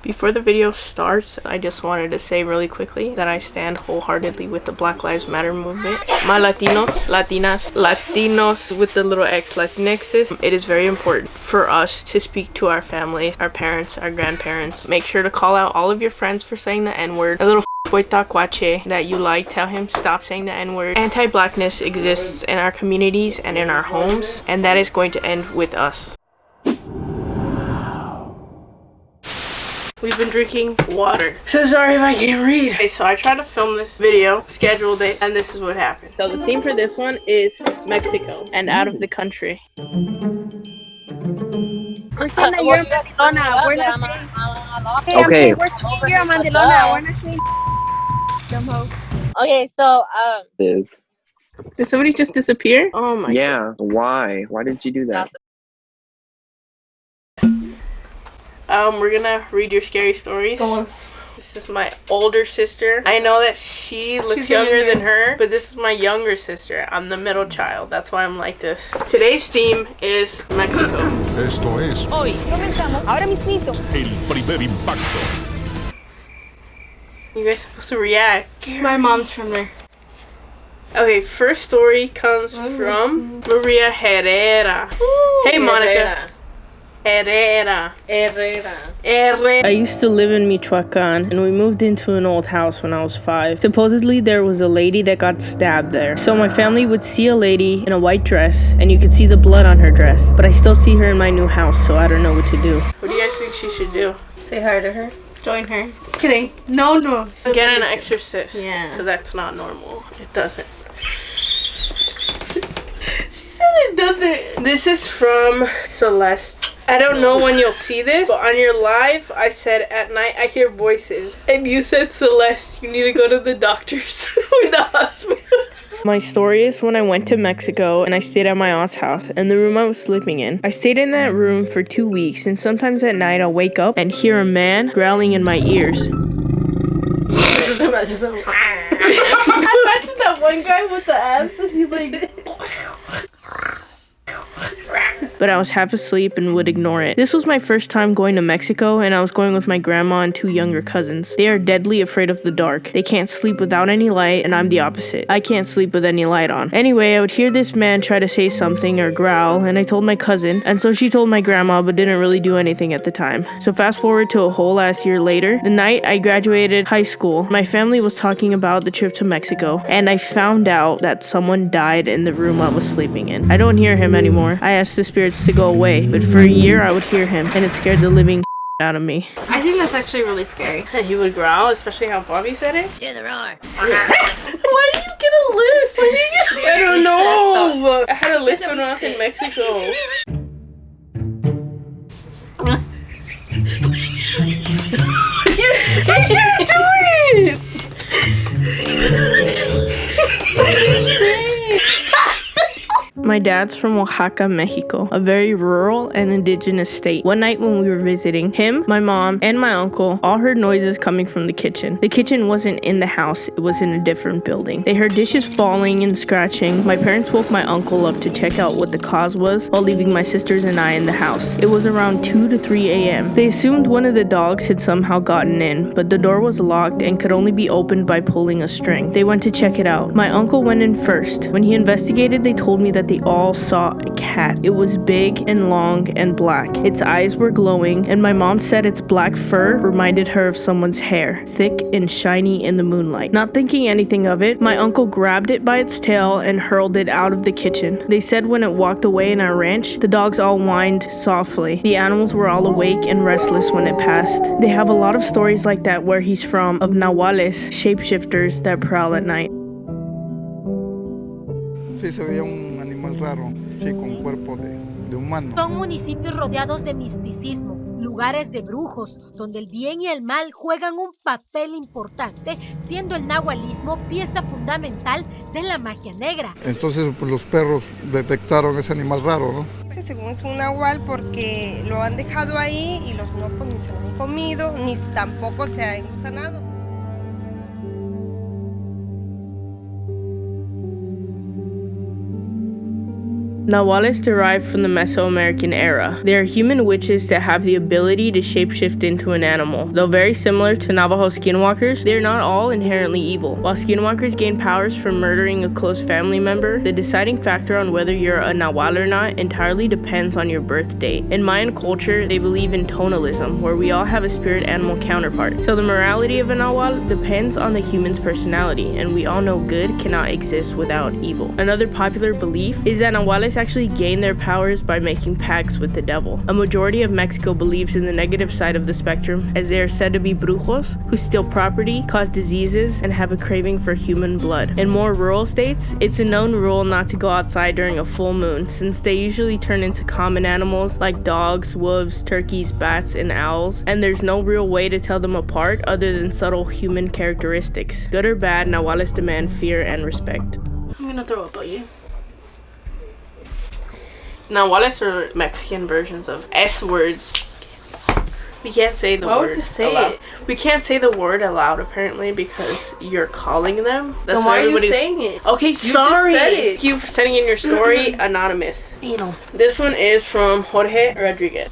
Before the video starts, I just wanted to say really quickly that I stand wholeheartedly with the Black Lives Matter movement. My Latinos, Latinas, Latinos with the little X, Latinxes, it is very important for us to speak to our family, our parents, our grandparents. Make sure to call out all of your friends for saying the N-word. A little Kwache that you like, tell him stop saying the N-word. Anti-blackness exists in our communities and in our homes, and that is going to end with us. We've been drinking water. So sorry if I can't read. Okay, so I tried to film this video, scheduled it, and this is what happened. So the theme for this one is Mexico and out of the country. We're saying that you're a Mandilona. We're not saying. Hey, I'm Okay. saying we're saying you're a Mandilona. We're not saying. Okay, so Did somebody just disappear? Oh my god. yeah. Why? Why did you do that? We're gonna read your scary stories. This is my older sister. I know that she looks younger than her, but this is my younger sister. I'm the middle child. That's why I'm like this. Today's theme is Mexico. Esto es Hoy comenzamos ahora mismito. el primer impacto. You guys supposed to react. My mom's from there. Okay, first story comes from Maria Herrera. Hey, Monica. Herrera. I used to live in Michoacan, and we moved into an old house when I was 5. Supposedly, there was a lady that got stabbed there. So my family would see a lady in a white dress, and you could see the blood on her dress. But I still see her in my new house, so I don't know what to do. What do you guys think she should do? Say hi to her. Join her. Kidding. No. Get an exorcist. Yeah. Because that's not normal. It doesn't. She said it doesn't. This is from Celeste. I don't know when you'll see this, but on your live, I said at night I hear voices. And you said, Celeste, you need to go to the doctors or the hospital. My story is when I went to Mexico and I stayed at my aunt's house and the room I was sleeping in. I stayed in that room for 2 weeks, and sometimes at night I'll wake up and hear a man growling in my ears. I imagine that one guy with the abs and he's like... But I was half asleep and would ignore it. This was my first time going to Mexico, and I was going with my grandma and 2 younger cousins. They are deadly afraid of the dark. They can't sleep without any light, and I'm the opposite. I can't sleep with any light on. Anyway, I would hear this man try to say something or growl, and I told my cousin, and so she told my grandma, but didn't really do anything at the time. So fast forward to a whole ass year later, the night I graduated high school, my family was talking about the trip to Mexico, and I found out that someone died in the room I was sleeping in. I don't hear him anymore. I asked the spirits to go away, but for a year I would hear him, and it scared the living out of me. I think that's actually really scary. He would growl, especially how Bobby said it. do the roar. Why do you get a list? I don't know. I had a list when I was in Mexico. I can't do it! My dad's from Oaxaca, Mexico, a very rural and indigenous state. One night when we were visiting, him, my mom, and my uncle all heard noises coming from the kitchen. The kitchen wasn't in the house, it was in a different building. They heard dishes falling and scratching. My parents woke my uncle up to check out what the cause was while leaving my sisters and I in the house. It was around 2 to 3 a.m. They assumed one of the dogs had somehow gotten in, but the door was locked and could only be opened by pulling a string. They went to check it out. My uncle went in first. When he investigated, they told me that they all saw a cat. It was big and long and black. Its eyes were glowing, and my mom said its black fur reminded her of someone's hair, thick and shiny in the moonlight. Not thinking anything of it, my uncle grabbed it by its tail and hurled it out of the kitchen. They said when it walked away in our ranch, the dogs all whined softly. The animals were all awake and restless when it passed. They have a lot of stories like that where he's from, of nahuales, shapeshifters that prowl at night. Sí, se veía un animal raro, sí, con cuerpo de humano. Son municipios rodeados de misticismo, lugares de brujos, donde el bien y el mal juegan un papel importante, siendo el nahualismo pieza fundamental de la magia negra. Entonces, pues, los perros detectaron ese animal raro, ¿no? Según es un nahual porque lo han dejado ahí y los locos ni se lo han comido, ni tampoco se ha engusanado. Nahuales derive from the Mesoamerican era. They are human witches that have the ability to shapeshift into an animal. Though very similar to Navajo skinwalkers, they are not all inherently evil. While skinwalkers gain powers from murdering a close family member, the deciding factor on whether you're a Nahual or not entirely depends on your birth date. In Mayan culture, they believe in tonalism, where we all have a spirit animal counterpart. So the morality of a Nahual depends on the human's personality, and we all know good cannot exist without evil. Another popular belief is that Nahuales actually gain their powers by making pacts with the devil. A majority of Mexico believes in the negative side of the spectrum, as they are said to be brujos who steal property, cause diseases, and have a craving for human blood. In more rural states, it's a known rule not to go outside during a full moon, since they usually turn into common animals like dogs, wolves, turkeys, bats, and owls, and there's no real way to tell them apart other than subtle human characteristics. Good or bad, Nahuales demand fear and respect. I'm gonna throw up on you. Nahuales are Mexican versions of S words. We can't say the word aloud. We can't say the word aloud apparently because you're calling them. That's then why are you saying it? Okay, you sorry. Just said it. Thank you for sending in your story, anonymous. This one is from Jorge Rodriguez.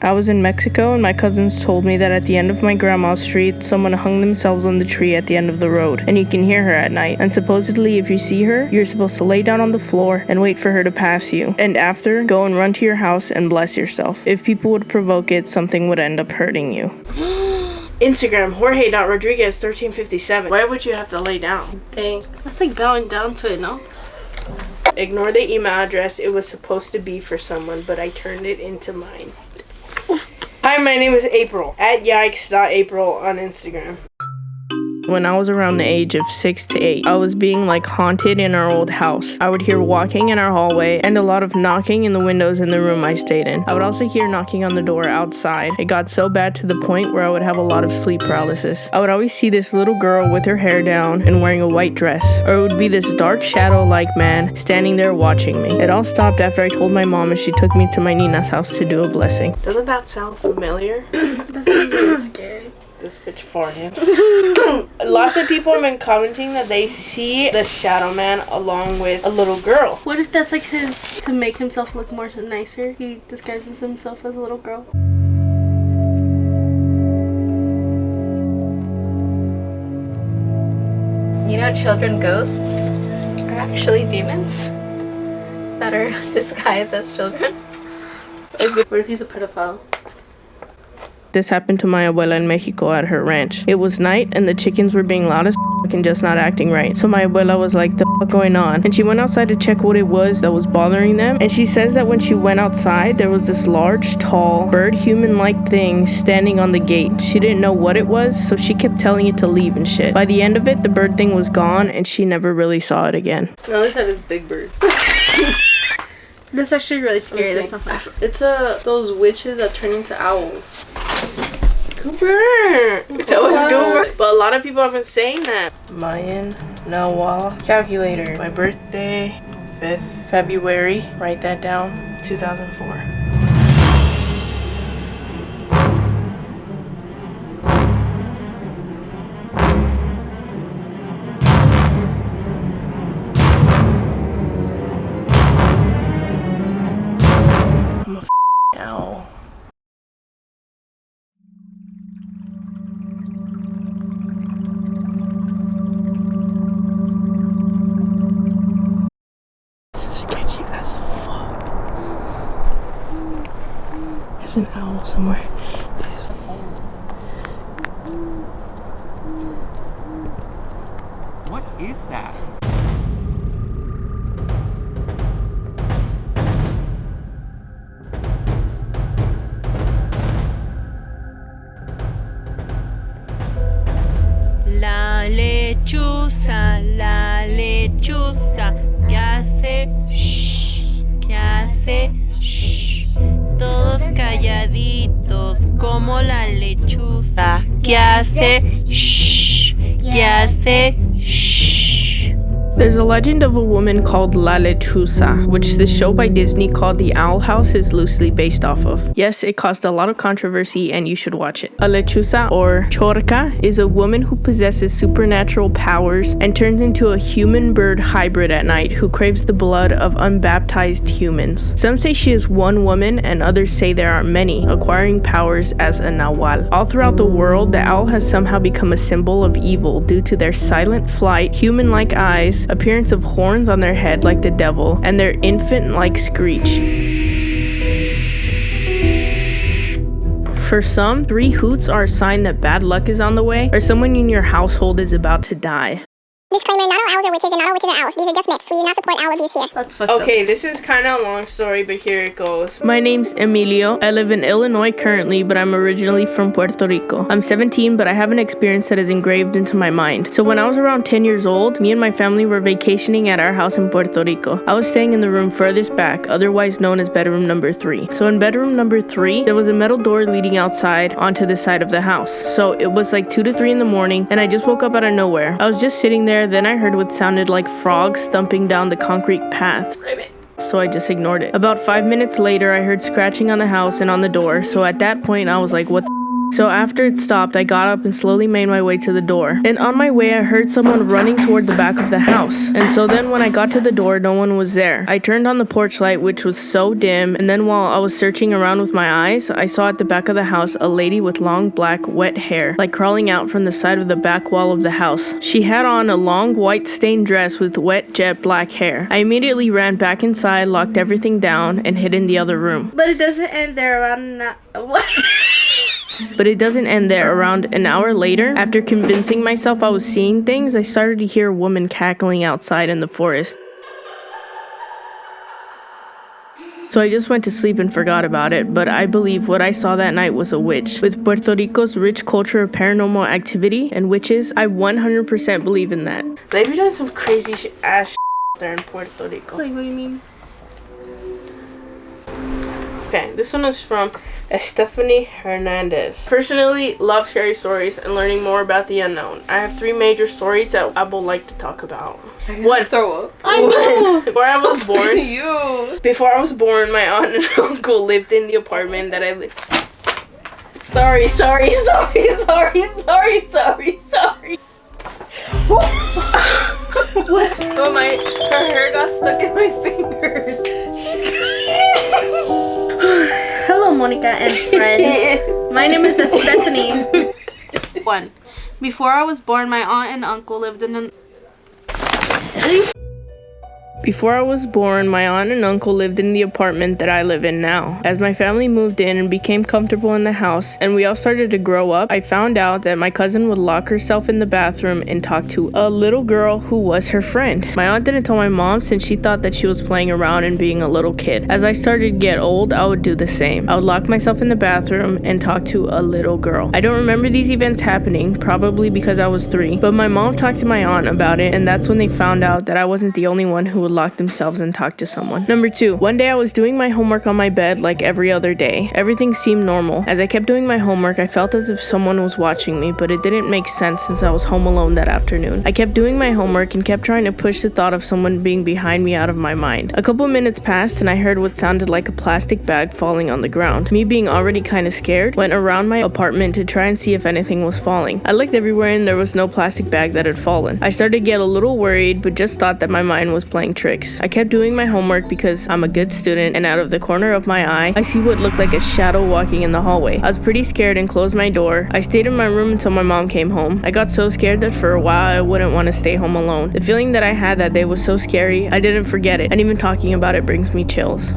I was in Mexico and my cousins told me that at the end of my grandma's street, someone hung themselves on the tree at the end of the road, and you can hear her at night. And supposedly if you see her, you're supposed to lay down on the floor and wait for her to pass you. And after, go and run to your house and bless yourself. If people would provoke it, something would end up hurting you. Instagram, Jorge.Rodriguez1357. Why would you have to lay down? Thanks. That's like bowing down to it, no? Ignore the email address. It was supposed to be for someone, but I turned it into mine. Hi, my name is April, at yikes.april on Instagram. When I was around the age of 6 to 8, I was being like haunted in our old house. I would hear walking in our hallway and a lot of knocking in the windows in the room I stayed in. I would also hear knocking on the door outside. It got so bad to the point where I would have a lot of sleep paralysis. I would always see this little girl with her hair down and wearing a white dress, or it would be this dark shadow-like man standing there watching me. It all stopped after I told my mom and she took me to my Nina's house to do a blessing. Doesn't that sound familiar? That sounds really scary. This bitch farted. Lots of people have been commenting that they see the shadow man along with a little girl. What if that's like his, to make himself look more nicer, he disguises himself as a little girl? You know, children ghosts are actually demons that are disguised as children. What if he's a pedophile? This happened to my abuela in Mexico at her ranch. It was night and the chickens were being loud as f*** and just not acting right. So my abuela was like, the f*** going on? And she went outside to check what it was that was bothering them. And she says that when she went outside, there was this large, tall, bird human-like thing standing on the gate. She didn't know what it was, so she kept telling it to leave and shit. By the end of it, the bird thing was gone and she never really saw it again. No, they said it's Big Bird. That's actually really scary. That's not fun. It's those witches that turn into owls. Cooper! That was Cooper. But a lot of people have been saying that. Mayan Nahual calculator. My birthday, 5th February. Write that down. 2004. I'm a owl. Sketchy as fuck. There's an owl somewhere. What is that? La lechuza, ¿qué hace? Shh, ¿qué hace? Shh. Todos calladitos como la lechuza, ¿qué hace? Shh, ¿qué hace? Shh. There's a legend of a woman called La Lechuza, which the show by Disney called The Owl House is loosely based off of. Yes, it caused a lot of controversy and you should watch it. A Lechuza, or Chorca, is a woman who possesses supernatural powers and turns into a human-bird hybrid at night who craves the blood of unbaptized humans. Some say she is one woman and others say there are many, acquiring powers as a nahual. All throughout the world, the owl has somehow become a symbol of evil due to their silent flight, human-like eyes, appearance of horns on their head like the devil, and their infant-like screech. For some, 3 hoots are a sign that bad luck is on the way, or someone in your household is about to die. Disclaimer, not all owls are witches and not all witches are owls. These are just myths. We do not support owl abuse here. That's fucked up. Okay, this is kind of a long story, but here it goes. My name's Emilio. I live in Illinois currently, but I'm originally from Puerto Rico. I'm 17, but I have an experience that is engraved into my mind. So when I was around 10 years old, me and my family were vacationing at our house in Puerto Rico. I was staying in the room furthest back, otherwise known as bedroom number 3. So in bedroom number 3, there was a metal door leading outside onto the side of the house. So it was like 2 to 3 in the morning, and I just woke up out of nowhere. I was just sitting there, then I heard what sounded like frogs thumping down the concrete path. So I just ignored it. About 5 minutes later, I heard scratching on the house and on the door. So at that point, I was like, what the? So after it stopped, I got up and slowly made my way to the door. And on my way, I heard someone running toward the back of the house. And so then when I got to the door, no one was there. I turned on the porch light, which was so dim. And then while I was searching around with my eyes, I saw at the back of the house a lady with long black wet hair, like crawling out from the side of the back wall of the house. She had on a long white stained dress with wet jet black hair. I immediately ran back inside, locked everything down, and hid in the other room. But it doesn't end there around what? But it doesn't end there. Around an hour later, after convincing myself I was seeing things, I started to hear a woman cackling outside in the forest. So I just went to sleep and forgot about it, but I believe what I saw that night was a witch. With Puerto Rico's rich culture of paranormal activity and witches, I 100% believe in that. They've been doing some crazy ass there in Puerto Rico. Like, what do you mean? Okay, this one is from Stephanie Hernandez. Personally, love scary stories and learning more about the unknown. I have 3 major stories that I would like to talk about. One, throw up. I know. Before I was born, You. Before I was born, my aunt and uncle lived in the apartment that I lived. Sorry. What? Oh her hair got stuck in my fingers. Hello, Monica and friends. My name is Stephanie. 1. Before I was born, my aunt and uncle lived in an... Before I was born, my aunt and uncle lived in the apartment that I live in now. As my family moved in and became comfortable in the house, and we all started to grow up, I found out that my cousin would lock herself in the bathroom and talk to a little girl who was her friend. My aunt didn't tell my mom since she thought that she was playing around and being a little kid. As I started to get old, I would do the same. I would lock myself in the bathroom and talk to a little girl. I don't remember these events happening, probably because I was 3, but my mom talked to my aunt about it, and that's when they found out that I wasn't the only one who would lock themselves and talk to someone. Number 2, one day I was doing my homework on my bed like every other day. Everything seemed normal. As I kept doing my homework, I felt as if someone was watching me, but it didn't make sense since I was home alone that afternoon. I kept doing my homework and kept trying to push the thought of someone being behind me out of my mind. A couple minutes passed and I heard what sounded like a plastic bag falling on the ground. Me being already kind of scared, went around my apartment to try and see if anything was falling. I looked everywhere and there was no plastic bag that had fallen. I started to get a little worried, but just thought that my mind was playing tricks. I kept doing my homework because I'm a good student, and out of the corner of my eye, I see what looked like a shadow walking in the hallway. I was pretty scared and closed my door. I stayed in my room until my mom came home. I got so scared that for a while I wouldn't want to stay home alone. The feeling that I had that day was so scary, I didn't forget it, and even talking about it brings me chills.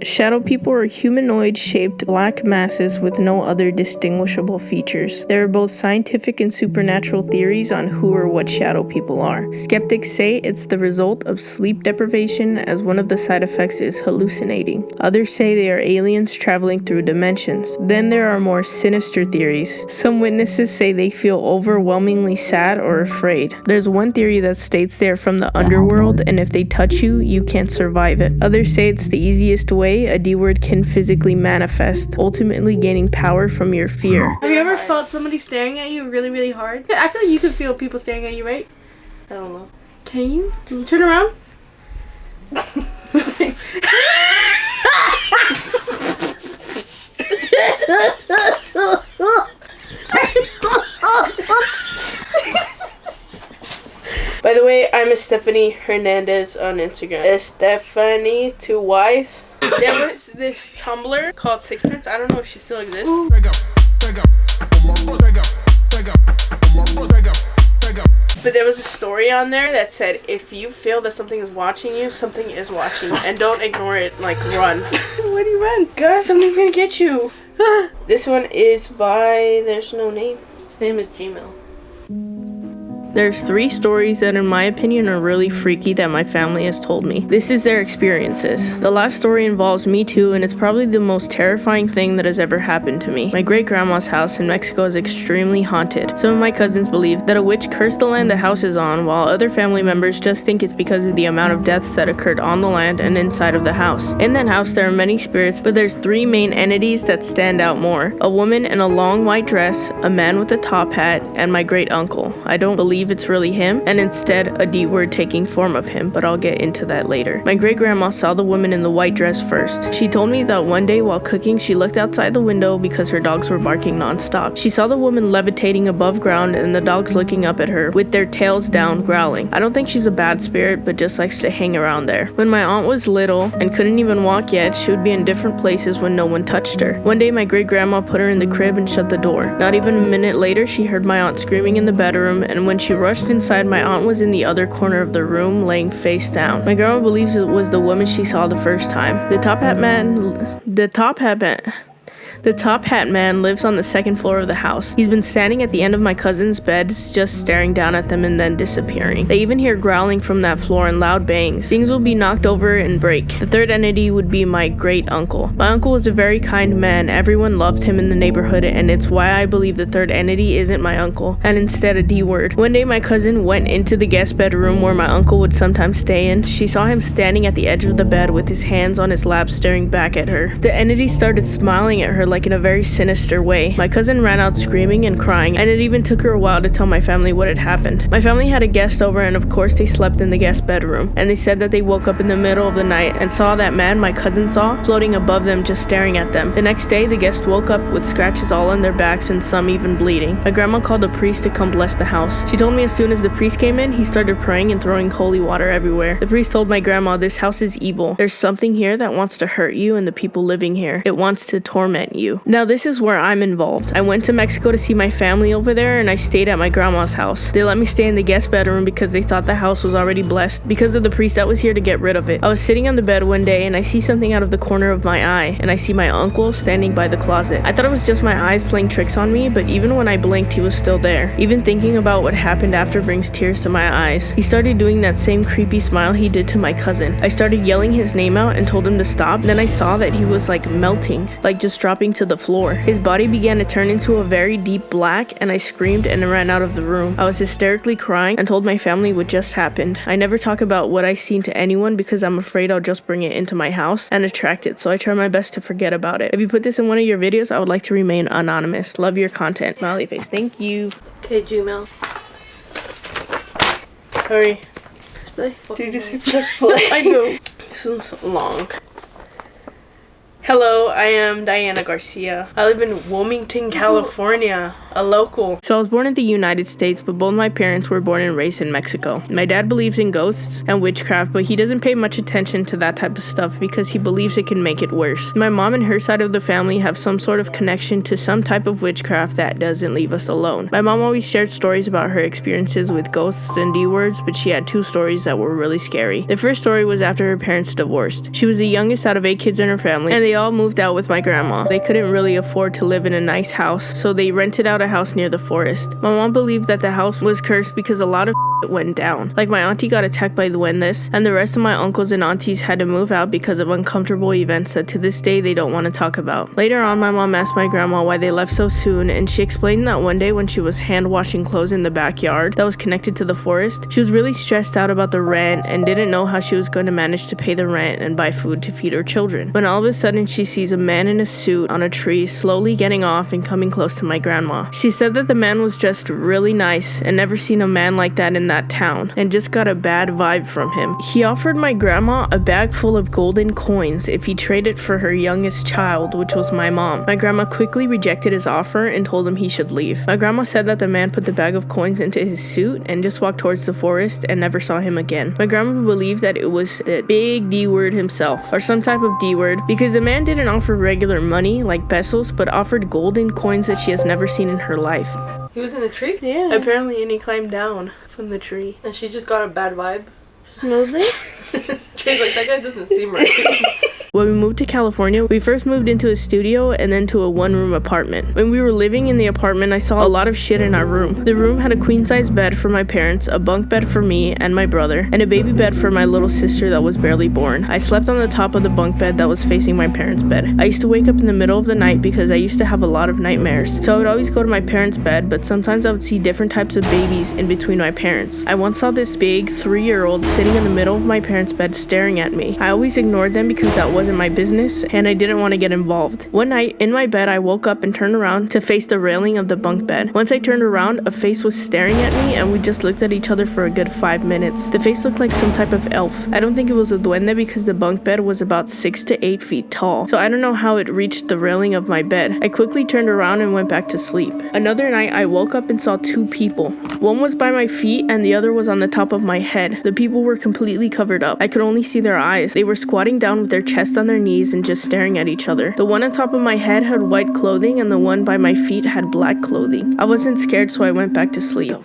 Shadow people are humanoid-shaped black masses with no other distinguishable features. There are both scientific and supernatural theories on who or what shadow people are. Skeptics say it's the result of sleep deprivation, as one of the side effects is hallucinating. Others say they are aliens traveling through dimensions. Then there are more sinister theories. Some witnesses say they feel overwhelmingly sad or afraid. There's one theory that states they are from the underworld, and if they touch you, you can't survive it. Others say it's the easiest way way, a D word can physically manifest, ultimately gaining power from your fear. Have you ever felt somebody staring at you really, really hard? I feel like you could feel people staring at you, right? I don't know. Can you? Can you turn around? By the way, I'm Stephanie Hernandez on Instagram. Stephanie 2 Y's. There was this Tumblr called Sixpence. I don't know if she still exists. But there was a story on there that said, if you feel that something is watching you, something is watching you. And don't ignore it, like run. Why do you run? God, something's gonna get you. This one is by, there's no name. His name is Gmail. There's 3 stories that in my opinion are really freaky that my family has told me. This is their experiences. The last story involves me too, and it's probably the most terrifying thing that has ever happened to me. My great-grandma's house in Mexico is extremely haunted. Some of my cousins believe that a witch cursed the land the house is on, while other family members just think it's because of the amount of deaths that occurred on the land and inside of the house. In that house there are many spirits, but there's 3 main entities that stand out more. A woman in a long white dress, a man with a top hat, and my great uncle. I don't believe it's really him, and instead a D word taking form of him, but I'll get into that later. My great grandma saw the woman in the white dress first. She told me that one day while cooking she looked outside the window because her dogs were barking non-stop. She saw the woman levitating above ground and the dogs looking up at her with their tails down growling. I don't think she's a bad spirit, but just likes to hang around there. When my aunt was little and couldn't even walk yet, she would be in different places when no one touched her. One day my great grandma put her in the crib and shut the door. Not even a minute later she heard my aunt screaming in the bedroom, and when she rushed inside, my aunt was in the other corner of the room, laying face down. My grandma believes it was the woman she saw the first time. The top hat man lives on the second floor of the house. He's been standing at the end of my cousin's bed, just staring down at them and then disappearing. They even hear growling from that floor and loud bangs. Things will be knocked over and break. The third entity would be my great uncle. My uncle was a very kind man. Everyone loved him in the neighborhood, and it's why I believe the third entity isn't my uncle, and instead a D word. One day my cousin went into the guest bedroom where my uncle would sometimes stay in. She saw him standing at the edge of the bed with his hands on his lap staring back at her. The entity started smiling at her like in a very sinister way. My cousin ran out screaming and crying, and it even took her a while to tell my family what had happened. My family had a guest over, and of course they slept in the guest bedroom, and they said that they woke up in the middle of the night and saw that man my cousin saw floating above them, just staring at them. The next day the guest woke up with scratches all on their backs and some even bleeding. My grandma called a priest to come bless the house. She told me as soon as the priest came in, he started praying and throwing holy water everywhere. The priest told my grandma, "This house is evil. There's something here that wants to hurt you and the people living here. It wants to torment you." Now this is where I'm involved. I went to Mexico to see my family over there, and I stayed at my grandma's house. They let me stay in the guest bedroom because they thought the house was already blessed because of the priest that was here to get rid of it. I was sitting on the bed one day and I see something out of the corner of my eye, and I see my uncle standing by the closet. I thought it was just my eyes playing tricks on me, but even when I blinked, he was still there. Even thinking about what happened after brings tears to my eyes. He started doing that same creepy smile he did to my cousin. I started yelling his name out and told him to stop. Then I saw that he was like melting, like just dropping to the floor. His body began to turn into a very deep black, and I screamed and ran out of the room. I was hysterically crying and told my family what just happened. I never talk about what I seen to anyone because I'm afraid I'll just bring it into my house and attract it, so I try my best to forget about it. If you put this in one of your videos, I would like to remain anonymous. Love your content. Smiley face. Thank you. Okay, Gmail. Hurry. Play. Did you just say press play? I know. This one's long. Hello, I am Diana Garcia. I live in Wilmington, California, a local. So I was born in the United States, but both my parents were born and raised in Mexico. My dad believes in ghosts and witchcraft, but he doesn't pay much attention to that type of stuff because he believes it can make it worse. My mom and her side of the family have some sort of connection to some type of witchcraft that doesn't leave us alone. My mom always shared stories about her experiences with ghosts and D words, but she had 2 stories that were really scary. The first story was after her parents divorced. She was the youngest out of 8 kids in her family, and they all moved out with my grandma. They couldn't really afford to live in a nice house, so they rented out a house near the forest. My mom believed that the house was cursed because a lot of went down. Like, my auntie got attacked by duendes, and the rest of my uncles and aunties had to move out because of uncomfortable events that to this day they don't want to talk about. Later on, my mom asked my grandma why they left so soon, and she explained that one day when she was hand washing clothes in the backyard that was connected to the forest, she was really stressed out about the rent and didn't know how she was going to manage to pay the rent and buy food to feed her children. When all of a sudden she sees a man in a suit on a tree slowly getting off and coming close to my grandma. She said that the man was just really nice and never seen a man like that in that town, and just got a bad vibe from him. He offered my grandma a bag full of golden coins if he traded for her youngest child, which was my mom. My grandma quickly rejected his offer and told him he should leave. My grandma said that the man put the bag of coins into his suit and just walked towards the forest and never saw him again. My grandma believed that it was the big D word himself, or some type of D word, because the man didn't offer regular money like pesos, but offered golden coins that she has never seen in her life. He was in a tree? Yeah. Apparently, and he climbed down from the tree. And she just got a bad vibe? Smoothly? She's like, that guy doesn't seem right. When we moved to California, we first moved into a studio and then to a one-room apartment. When we were living in the apartment, I saw a lot of shit in our room. The room had a queen-size bed for my parents, a bunk bed for me and my brother, and a baby bed for my little sister that was barely born. I slept on the top of the bunk bed that was facing my parents' bed. I used to wake up in the middle of the night because I used to have a lot of nightmares. So I would always go to my parents' bed, but sometimes I would see different types of babies in between my parents. I once saw this big 3-year-old sitting in the middle of my parents' bed staring at me. I always ignored them because that wasn't my business and I didn't want to get involved. One night in my bed, I woke up and turned around to face the railing of the bunk bed. Once I turned around, a face was staring at me and we just looked at each other for a good 5 minutes. The face looked like some type of elf. I don't think it was a duende because the bunk bed was about 6 to 8 feet tall, so I don't know how it reached the railing of my bed. I quickly turned around and went back to sleep. Another night, I woke up and saw 2 people. One was by my feet and the other was on the top of my head. The people were completely covered up. I could only see their eyes. They were squatting down with their chest on their knees and just staring at each other. The one on top of my head had white clothing and the one by my feet had black clothing. I wasn't scared, so I went back to sleep.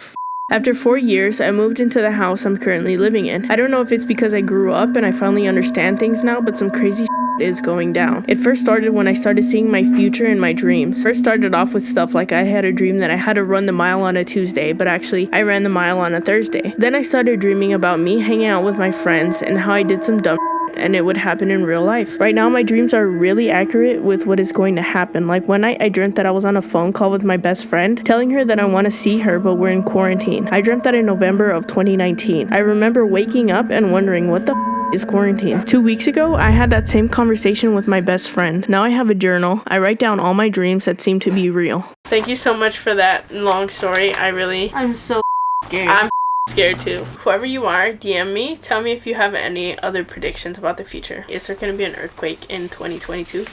After 4 years, I moved into the house I'm currently living in. I don't know if it's because I grew up and I finally understand things now, but some crazy is going down. It first started when I started seeing my future in my dreams. First started off with stuff like I had a dream that I had to run the mile on a Tuesday, but actually I ran the mile on a Thursday. Then I started dreaming about me hanging out with my friends and how I did some dumb and it would happen in real life. Right now, my dreams are really accurate with what is going to happen. Like one night, I dreamt that I was on a phone call with my best friend, telling her that I want to see her, but we're in quarantine. I dreamt that in November of 2019. I remember waking up and wondering what the is quarantine. 2 weeks ago, I had that same conversation with my best friend. Now I have a journal. I write down all my dreams that seem to be real. Thank you so much for that long story. I'm so scared. I'm scared too. Whoever you are, DM me. Tell me if you have any other predictions about the future. Is there going to be an earthquake in 2022?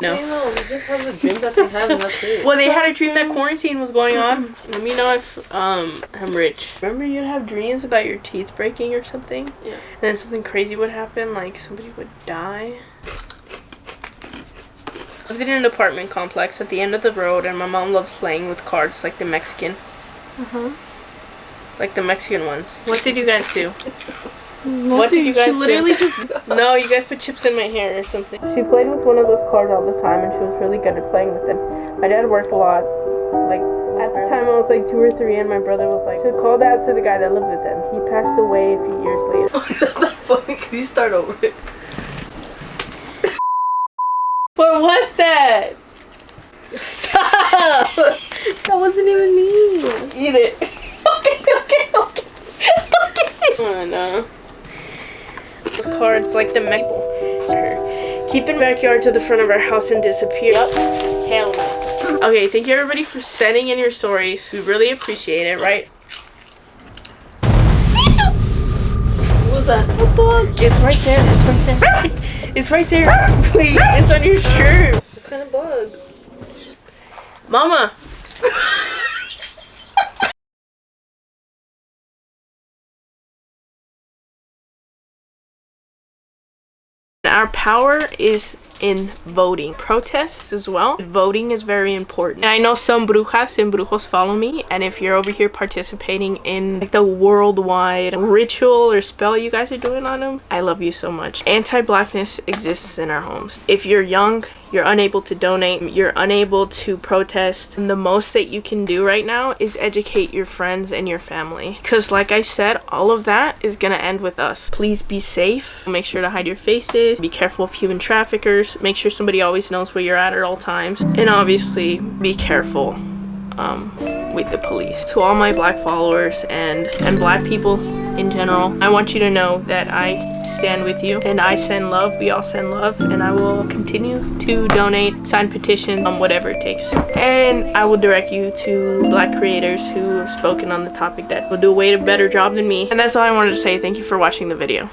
No. We just have the dreams that they have and that's it. Well, they had a dream that quarantine was going on. Let me know if I'm rich. Remember you'd have dreams about your teeth breaking or something? Yeah. And then something crazy would happen, like somebody would die. I lived in an apartment complex at the end of the road and my mom loved playing with cards like the Mexican. Like the Mexican ones. What did you guys do? Nothing. What did you guys she literally do? just... No, you guys put chips in my hair or something. She played with one of those cards all the time and she was really good at playing with them. My dad worked a lot. Like, at the time I was like 2 or 3 and my brother was like, so call that to the guy that lived with them. He passed away a few years later. That's not funny because you start over it. What was that? Stop! That wasn't even me. Eat it. Okay. Oh no. Those cards like the keeping backyard to the front of our house and disappear. Yep. Hell no. Okay, thank you everybody for sending in your stories. We really appreciate it, right? What was that? A bug? It's right there. It's right there. Wait, it's on your shirt. What kind of bug? Mama. Our power is in voting. Protests as well. Voting is very important. And I know some brujas and brujos follow me, and if you're over here participating in like the worldwide ritual or spell you guys are doing on them, I love you so much. Anti-blackness exists in our homes. If you're young, you're unable to donate, you're unable to protest. And the most that you can do right now is educate your friends and your family. Because like I said, all of that is gonna end with us. Please be safe. Make sure to hide your faces. Be careful of human traffickers. Make sure somebody always knows where you're at all times. And obviously, be careful with the police. To all my black followers and black people in general, I want you to know that I stand with you and I send love. We all send love, and I will continue to donate, sign petitions, whatever it takes. And I will direct you to black creators who have spoken on the topic that will do a way better job than me. And that's all I wanted to say. Thank you for watching the video.